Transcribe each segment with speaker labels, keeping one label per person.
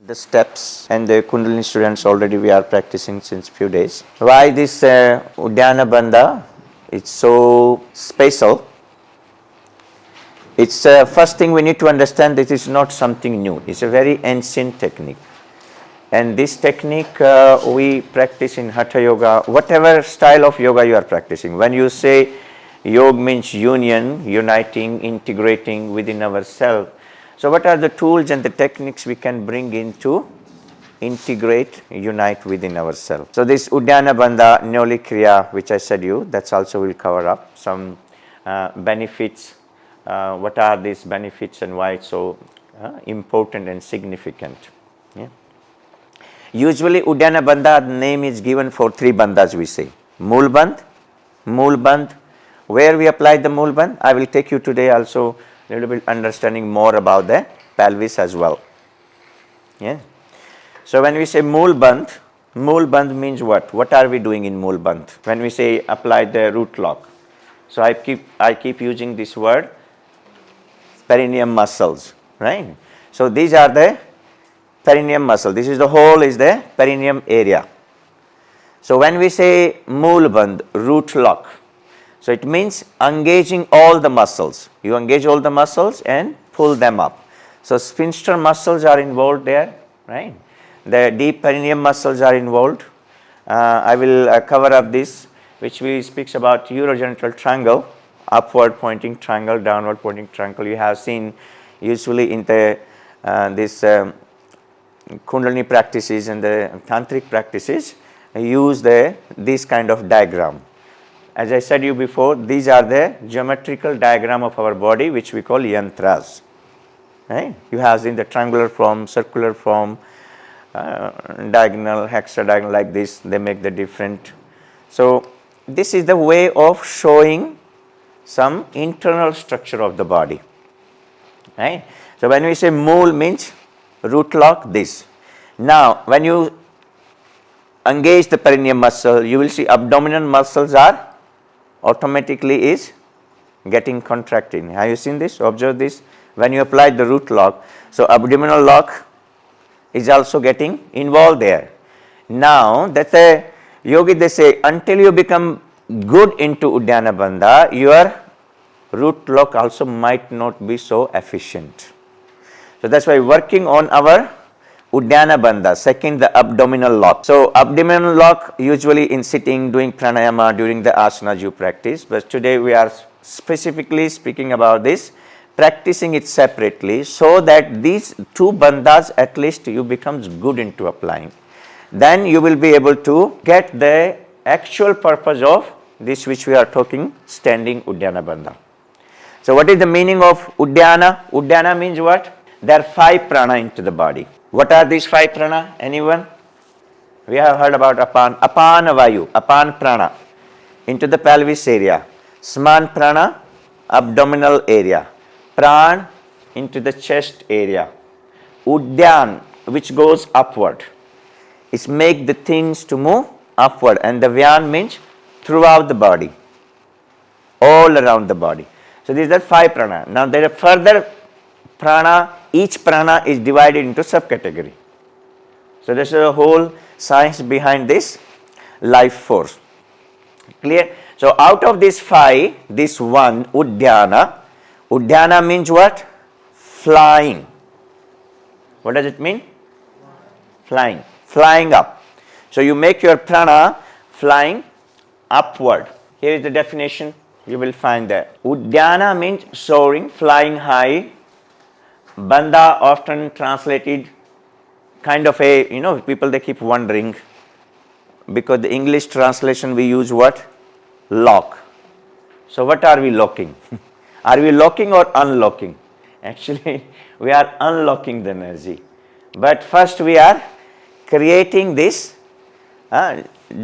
Speaker 1: the steps, and the Kundalini students already we are practicing since few days. Why this Uddiyana Bandha? It's so special. It's first thing we need to understand that it's not something new. It's a very ancient technique. And this technique we practice in Hatha Yoga, whatever style of yoga you are practicing. When you say yoga means union, uniting, integrating within ourselves. So what are the tools and the techniques we can bring in to integrate, unite within ourselves? So this Uddiyana Bandha, Nyoli Kriya, which I said you, that's also will cover up some benefits. What are these benefits and why it's so important and significant? Yeah. Usually Uddiyana Bandha name is given for 3 bandhas we say. Mool bandh. Where we apply the mool bandh? I will take you today also a little bit understanding more about the pelvis as well. Yeah. So when we say mool bandh means what? What are we doing in mool bandh? When we say apply the root lock. So I keep using this word, perineum muscles, right? So these are the perineum muscle. This is the whole is the perineum area. So when we say mool bandh, root lock, so it means engaging all the muscles. You engage all the muscles and pull them up. So sphincter muscles are involved there, right? The deep perineum muscles are involved. I will cover up this, which we speaks about urogenital triangle, upward pointing triangle, downward pointing triangle. You have seen usually in the this Kundalini practices and the tantric practices use this kind of diagram. As I said you before, these are the geometrical diagram of our body, which we call yantras. Right? You have seen the triangular form, circular form, diagonal, hexadiagonal, like this. They make the different. So this is the way of showing some internal structure of the body. Right? So when we say mool means root lock, this. Now when you engage the perineum muscle, you will see abdominal muscles are automatically is getting contracted. Have you seen this? Observe this. When you apply the root lock, so abdominal lock is also getting involved there. Now that's a yogi, they say until you become good into Uddiyana Bandha, your root lock also might not be so efficient. So that's why working on our Uddiyana Bandha, second the abdominal lock. So abdominal lock usually in sitting, doing pranayama during the asanas you practice, but today we are specifically speaking about this, practicing it separately so that these 2 bandhas at least you becomes good into applying. Then you will be able to get the actual purpose of this which we are talking, standing Uddiyana Bandha. So what is the meaning of Uddiyana? Uddiyana means what? There are 5 prana into the body. What are these 5 prana? Anyone? We have heard about apana vayu, apan prana into the pelvis area, sman prana, abdominal area, pran into the chest area, udyan which goes upward. It make the things to move upward, and the vyan means throughout the body, all around the body. So these are 5 prana. Now there are further prana. Each prana is divided into subcategory. So this is a whole science behind this life force. Clear? So out of these 5, this one Uddiyana means what? Flying. What does it mean? Flying up. So you make your prana flying upward. Here is the definition. You will find that Uddiyana means soaring, flying high. Bandha often translated kind of a, people they keep wondering, because the English translation we use what? Lock. So what are we locking? Are we locking or unlocking? Actually we are unlocking the energy. But first we are creating this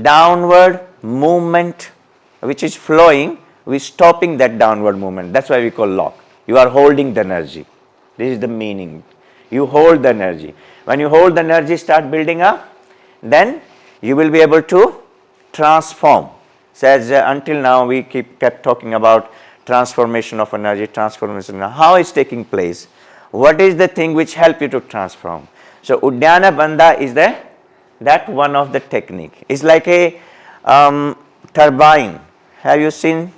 Speaker 1: downward movement which is flowing. We stopping that downward movement. That's why we call lock. You are holding the energy. This is the meaning. You hold the energy. When you hold the energy, start building up, then you will be able to transform. Says until now we kept talking about transformation of energy, transformation. How is taking place? What is the thing which help you to transform? So Uddiyana Bandha is that one of the technique. It's like a turbine. Have you seen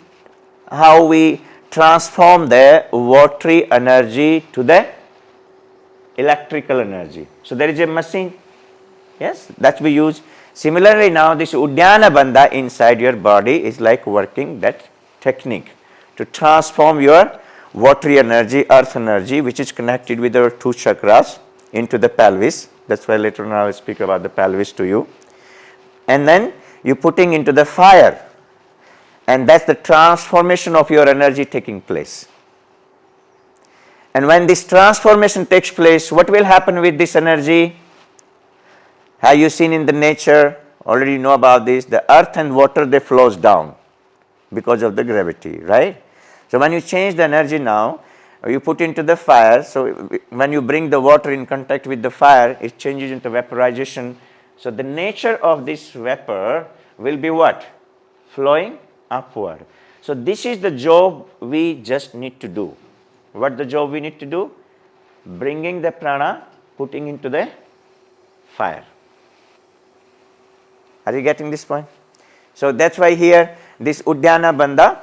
Speaker 1: how we transform the watery energy to the electrical energy? So there is a machine, yes, that we use. Similarly, now this Uddiyana Bandha inside your body is like working that technique to transform your watery energy, earth energy, which is connected with our two chakras, into the pelvis. That's why later on I will speak about the pelvis to you. And then you putting into the fire, and that's the transformation of your energy taking place. And when this transformation takes place, what will happen with this energy? Have you seen in the nature? Already you know about this. The earth and water, they flows down because of the gravity, right? So when you change the energy now, you put into the fire. So when you bring the water in contact with the fire, it changes into vaporization. So the nature of this vapor will be what? Flowing upward. So this is the job we just need to do. What the job we need to do? Bringing the prana, putting into the fire. Are you getting this point? So that's why here this Uddiyana Bandha,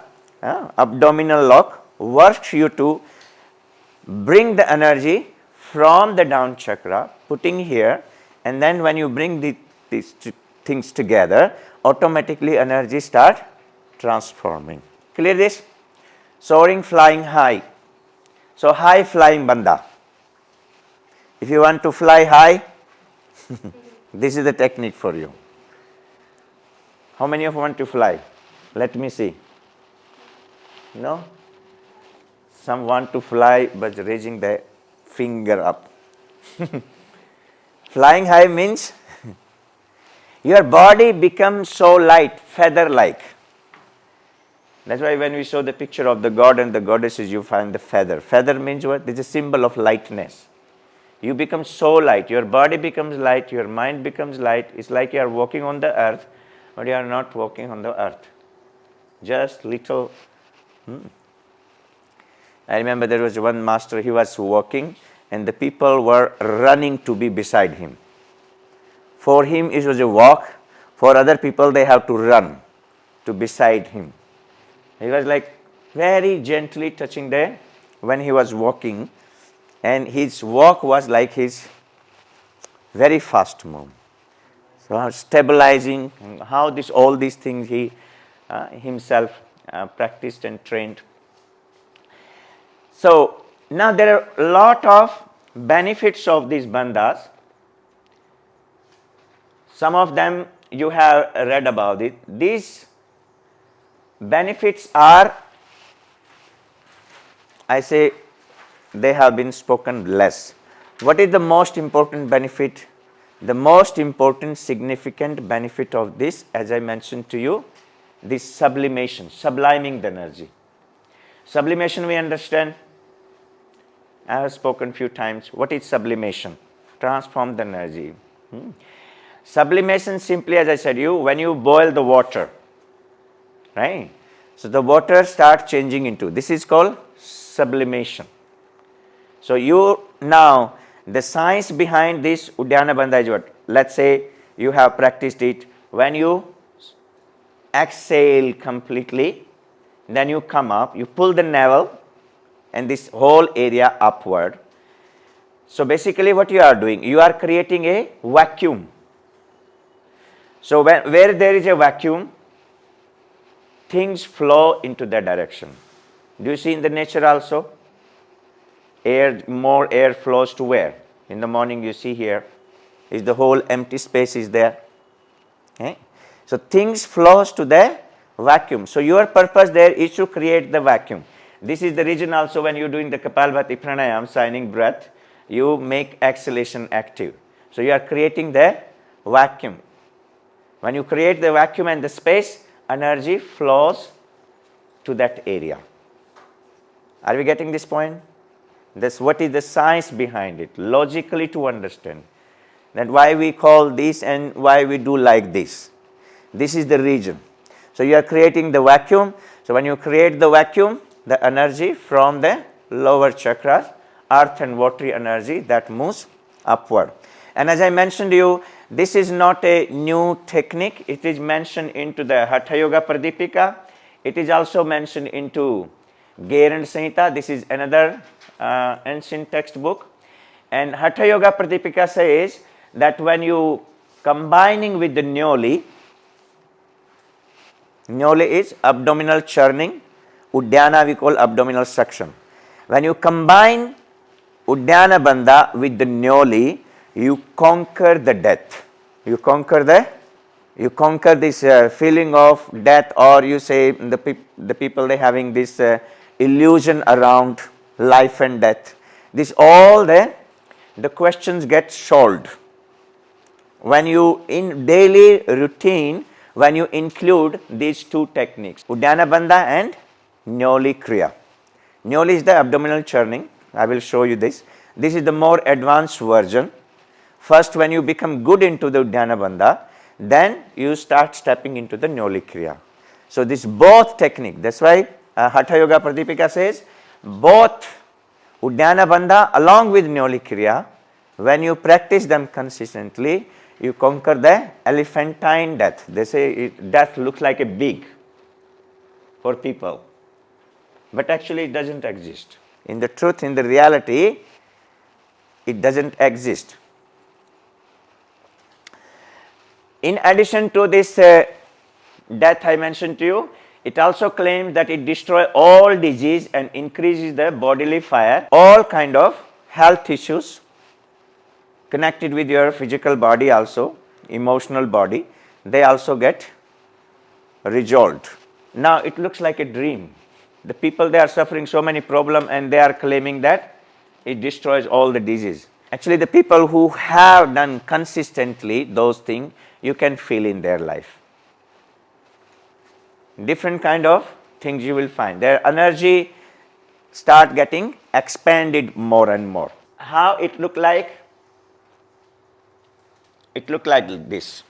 Speaker 1: abdominal lock, works you to bring the energy from the down chakra, putting here, and then when you bring these two things together, automatically energy start transforming. Clear this? Soaring, flying high. So high flying bandha. If you want to fly high, this is the technique for you. How many of you want to fly? Let me see. No? Some want to fly but raising the finger up. Flying high means your body becomes so light, feather-like. That's why when we show the picture of the god and the goddesses, you find the feather. Feather means what? It's a symbol of lightness. You become so light. Your body becomes light. Your mind becomes light. It's like you are walking on the earth, but you are not walking on the earth. Just little. I remember there was one master, he was walking and the people were running to be beside him. For him it was a walk, for other people they have to run to beside him. He was like very gently touching there when he was walking, and his walk was like his very fast move. So stabilizing, how all these things he himself practiced and trained. So now there are a lot of benefits of these bandhas. Some of them you have read about it. These benefits are, I say, they have been spoken less. What is the most important benefit? The most important significant benefit of this, as I mentioned to you, this sublimation, subliming the energy. Sublimation we understand. I have spoken few times. What is sublimation? Transform the energy. Sublimation simply, as I said you, when you boil the water, right? So the water starts changing into, this is called sublimation. So you now, the science behind this Uddiyana Bandha is what? Let's say you have practiced it. When you exhale completely, then you come up, you pull the navel and this whole area upward. So basically what you are doing, you are creating a vacuum. So where there is a vacuum, things flow into that direction. Do you see in the nature also? More air flows to where? In the morning you see here, is the whole empty space is there. Okay? So things flows to the vacuum. So your purpose there is to create the vacuum. This is the reason also when you are doing the Kapalbhati Pranayama, signing breath, you make exhalation active. So you are creating the vacuum. When you create the vacuum and the space, energy flows to that area. Are we getting this point? That's what is the science behind it, logically to understand. That why we call this and why we do like this. This is the reason. So you are creating the vacuum. So when you create the vacuum, the energy from the lower chakras, earth and watery energy, that moves upward. And as I mentioned to you, this is not a new technique. It is mentioned into the Hatha Yoga Pradipika. It is also mentioned into Gerand Samhita. This is another ancient textbook. And Hatha Yoga Pradipika says that when you combining with the Nyoli is abdominal churning, Uddiyana we call abdominal suction. When you combine Uddiyana Bandha with the Nyoli, you conquer the death. You conquer this feeling of death, or you say the people they having this illusion around life and death. This all the questions get solved when you in daily routine, when you include these two techniques, Uddiyana Bandha and Nyoli Kriya. Nyoli is the abdominal churning. I will show you this. This is the more advanced version. First, when you become good into the Uddiyana Bandha, then you start stepping into the Nyoli Kriya. So, this both technique, that's why Hatha Yoga Pradipika says both Uddiyana Bandha along with Nyoli Kriya, when you practice them consistently, you conquer the elephantine death. They say death looks like a big for people, but actually it doesn't exist. In the truth, in the reality, it doesn't exist. In addition to this death I mentioned to you, it also claims that it destroys all disease and increases the bodily fire. All kind of health issues connected with your physical body, also emotional body, they also get resolved. Now it looks like a dream. The people, they are suffering so many problems and they are claiming that it destroys all the disease. Actually, the people who have done consistently those things, you can feel in their life. Different kind of things you will find. Their energy start getting expanded more and more. How it look like? It look like this.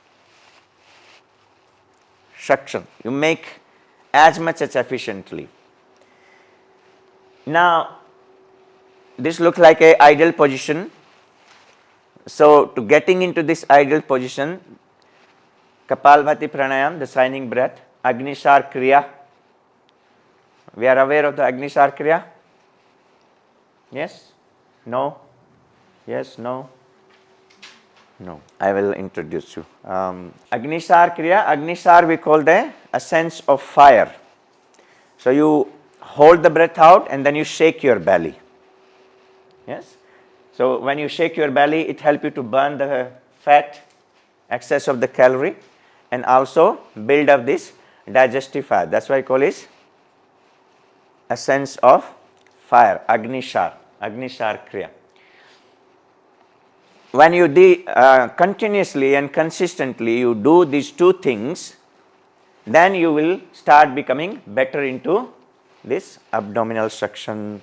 Speaker 1: Suction. You make as much as efficiently. Now, this looks like a ideal position. So, to getting into this ideal position, Kapalbhati Pranayama, the signing breath, Agnisar Kriya. We are aware of the Agnisar Kriya? Yes? No? Yes? No? No. I will introduce you. Agnisar Kriya, Agnisar we call the essence of fire. So, you hold the breath out and then you shake your belly. Yes? So, when you shake your belly, it helps you to burn the fat, excess of the calorie, and also build up this digestive fire. That's why I call it essence of fire, Agnisar Kriya. When you continuously and consistently you do these two things, then you will start becoming better into this abdominal suction.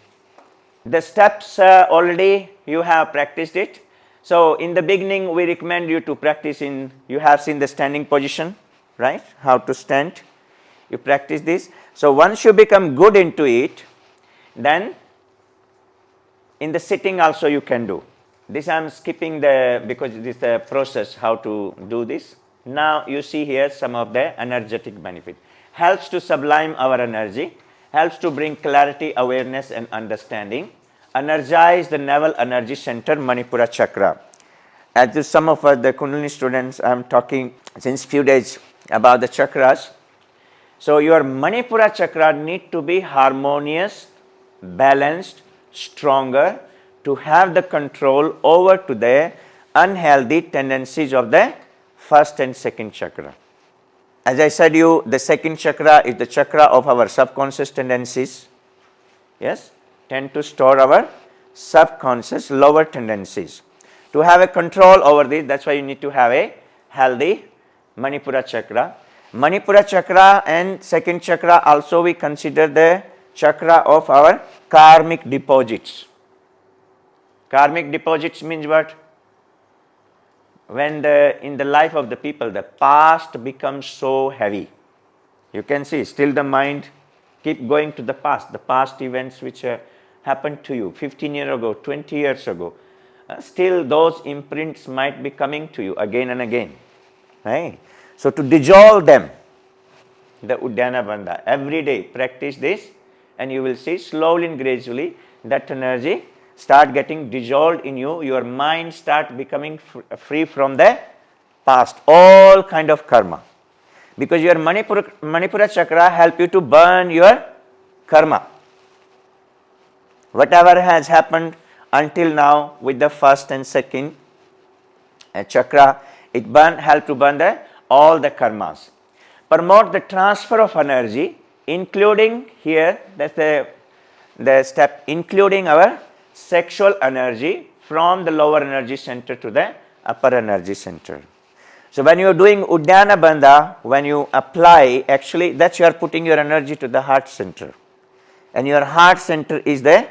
Speaker 1: The steps already you have practiced it. So, in the beginning we recommend you to practice you have seen the standing position, right? How to stand. You practice this. So, once you become good into it, then in the sitting also you can do. This I am skipping because this is the process how to do this. Now, you see here some of the energetic benefit. Helps to sublime our energy, helps to bring clarity, awareness and understanding, energize the navel energy center, Manipura chakra. As to some of the Kundalini students, I am talking since few days about the chakras. So, your Manipura chakra need to be harmonious, balanced, stronger to have the control over to the unhealthy tendencies of the first and second chakra. As I said you, the second chakra is the chakra of our subconscious tendencies. Yes, tend to store our subconscious lower tendencies. To have a control over this, that's why you need to have a healthy Manipura chakra. Manipura chakra and second chakra also we consider the chakra of our karmic deposits. Karmic deposits means what? When in the life of the people, the past becomes so heavy. You can see still the mind keep going to the past events which happened to you 15 years ago, 20 years ago. still those imprints might be coming to you again and again. Right? So to dissolve them, the Uddiyana Bandha, every day practice this, and you will see slowly and gradually that energy start getting dissolved in you. Your mind start becoming free from the past, all kind of karma. Because your Manipura chakra help you to burn your karma. Whatever has happened until now with the first and second chakra, it help to burn all the karmas. Promote the transfer of energy, including here, that's the step, including our sexual energy from the lower energy center to the upper energy center. So when you are doing Uddiyana Bandha, when you apply, actually that's you are putting your energy to the heart center. And your heart center is the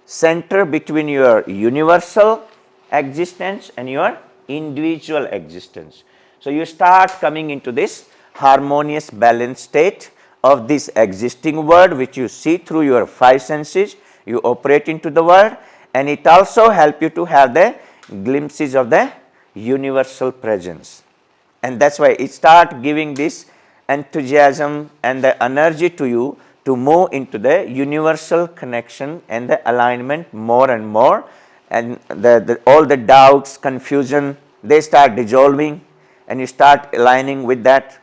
Speaker 1: center between your universal existence and your individual existence. So you start coming into this harmonious balanced state of this existing world which you see through your five senses. You operate into the world, and it also help you to have the glimpses of the universal presence. And that's why it start giving this enthusiasm and the energy to you to move into the universal connection and the alignment more and more, and all the doubts, confusion, they start dissolving and you start aligning with that.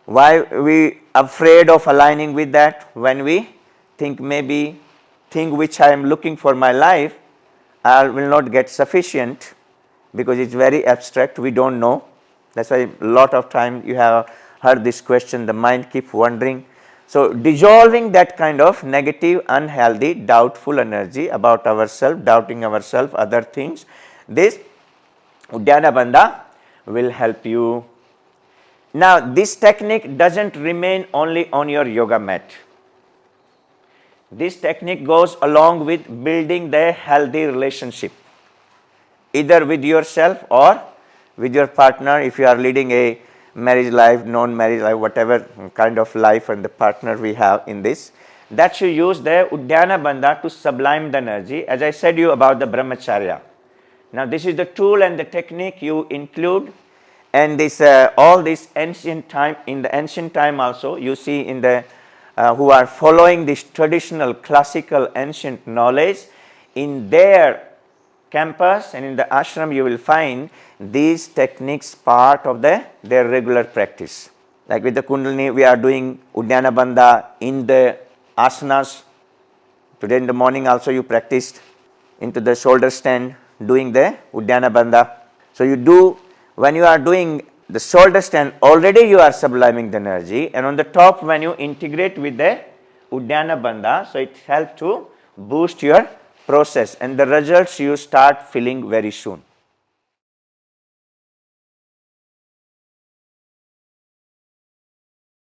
Speaker 1: Why we afraid of aligning with that? When we think maybe thing which I am looking for my life, I will not get sufficient, because it's very abstract, we don't know. That's why a lot of time you have heard this question, the mind keep wondering. So dissolving that kind of negative, unhealthy, doubtful energy about ourselves, doubting ourselves, other things, this Uddiyana Bandha will help you. Now this technique doesn't remain only on your yoga mat. This technique goes along with building the healthy relationship, either with yourself or with your partner, if you are leading a marriage life, non-marriage life, whatever kind of life and the partner we have in this, that you use the Uddiyana Bandha to sublime the energy, as I said you about the brahmacharya. Now this is the tool and the technique you include, and this all this ancient time, in the ancient time also you see in the who are following this traditional classical ancient knowledge, in their campus and in the ashram you will find these techniques part of their regular practice. Like with the Kundalini, we are doing Uddiyana Bandha in the asanas. Today in the morning also you practiced into the shoulder stand doing the Uddiyana Bandha. So you do, when you are doing the shoulder stand, already you are subliming the energy, and on the top when you integrate with the Uddiyana Bandha, so it helps to boost your process, and the results you start feeling very soon.